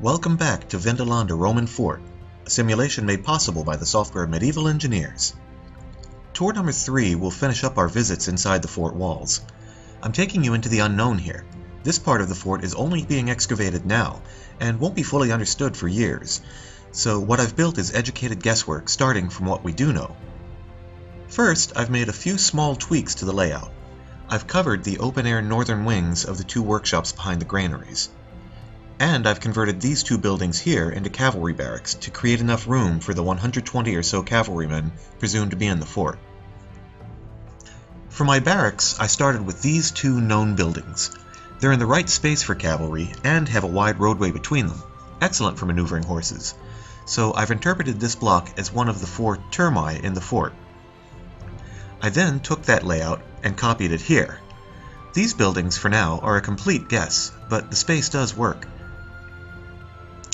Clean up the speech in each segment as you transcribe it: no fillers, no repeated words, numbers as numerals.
Welcome back to Vindolanda Roman Fort, a simulation made possible by the software Medieval Engineers. Tour number 3 will finish up our visits inside the fort walls. I'm taking you into the unknown here. This part of the fort is only being excavated now, and won't be fully understood for years, so what I've built is educated guesswork starting from what we do know. First, I've made a few small tweaks to the layout. I've covered the open-air northern wings of the 2 workshops behind the granaries. And I've converted these 2 buildings here into cavalry barracks to create enough room for the 120 or so cavalrymen presumed to be in the fort. For my barracks, I started with these 2 known buildings. They're in the right space for cavalry and have a wide roadway between them, excellent for maneuvering horses. So I've interpreted this block as one of the 4 termi in the fort. I then took that layout and copied it here. These buildings, for now, are a complete guess, but the space does work.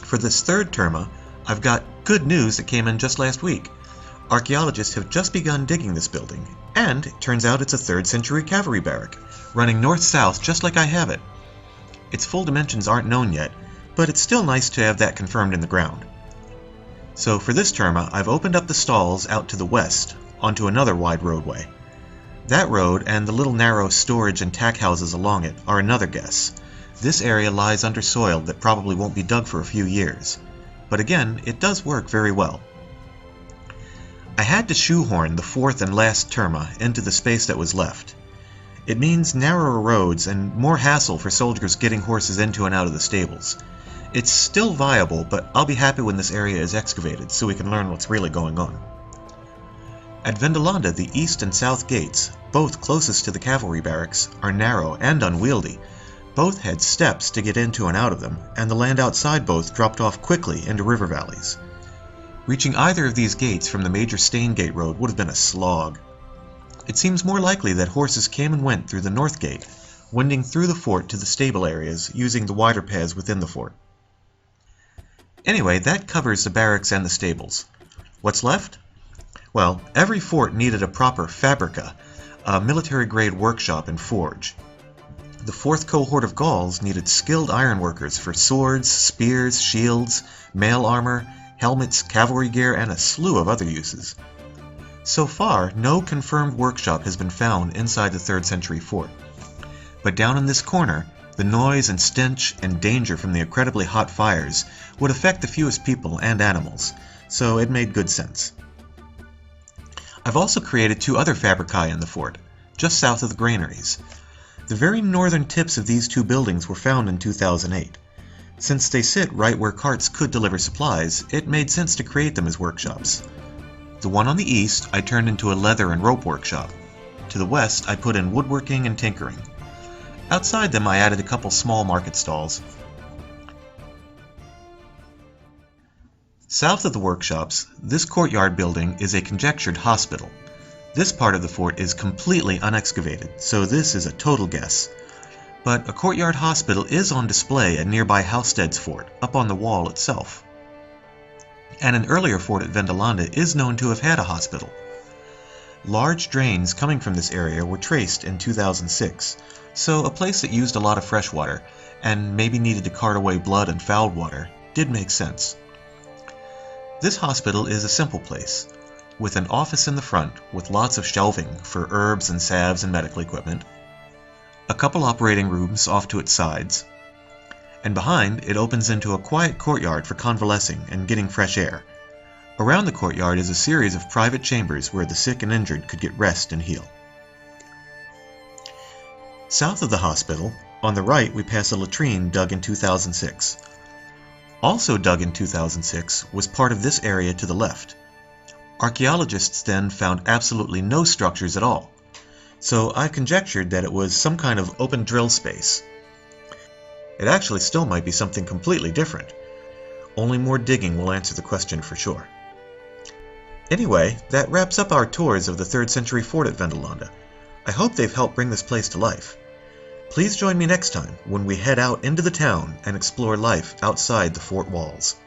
For this 3rd terma, I've got good news that came in just last week. Archaeologists have just begun digging this building, and it turns out it's a 3rd century cavalry barrack, running north-south just like I have it. Its full dimensions aren't known yet, but it's still nice to have that confirmed in the ground. So for this terma, I've opened up the stalls out to the west, onto another wide roadway. That road and the little narrow storage and tack houses along it are another guess. This area lies under soil that probably won't be dug for a few years. But again, it does work very well. I had to shoehorn the 4th and last terma into the space that was left. It means narrower roads and more hassle for soldiers getting horses into and out of the stables. It's still viable, but I'll be happy when this area is excavated so we can learn what's really going on. At Vindolanda, the east and south gates, both closest to the cavalry barracks, are narrow and unwieldy. Both had steps to get into and out of them, and the land outside both dropped off quickly into river valleys. Reaching either of these gates from the major Stain Gate road would have been a slog. It seems more likely that horses came and went through the north gate, winding through the fort to the stable areas using the wider paths within the fort. Anyway, that covers the barracks and the stables. What's left? Well, every fort needed a proper fabrica, a military-grade workshop and forge. The 4th cohort of Gauls needed skilled ironworkers for swords, spears, shields, mail armor, helmets, cavalry gear, and a slew of other uses. So far, no confirmed workshop has been found inside the 3rd century fort. But down in this corner, the noise and stench and danger from the incredibly hot fires would affect the fewest people and animals, so it made good sense. I've also created 2 other fabricae in the fort, just south of the granaries. The very northern tips of these 2 buildings were found in 2008. Since they sit right where carts could deliver supplies, it made sense to create them as workshops. The one on the east I turned into a leather and rope workshop. To the west I put in woodworking and tinkering. Outside them I added a couple small market stalls. South of the workshops, this courtyard building is a conjectured hospital. This part of the fort is completely unexcavated, so this is a total guess. But a courtyard hospital is on display at nearby Halstead's fort, up on the wall itself. And an earlier fort at Vindolanda is known to have had a hospital. Large drains coming from this area were traced in 2006, so a place that used a lot of fresh water, and maybe needed to cart away blood and foul water, did make sense. This hospital is a simple place, with an office in the front with lots of shelving for herbs and salves and medical equipment, a couple operating rooms off to its sides, and behind it opens into a quiet courtyard for convalescing and getting fresh air. Around the courtyard is a series of private chambers where the sick and injured could get rest and heal. South of the hospital, on the right we pass a latrine dug in 2006. Also dug in 2006 was part of this area to the left. Archaeologists then found absolutely no structures at all, so I conjectured that it was some kind of open drill space. It actually still might be something completely different. Only more digging will answer the question for sure. Anyway, that wraps up our tours of the 3rd century fort at Vindolanda. I hope they've helped bring this place to life. Please join me next time when we head out into the town and explore life outside the fort walls.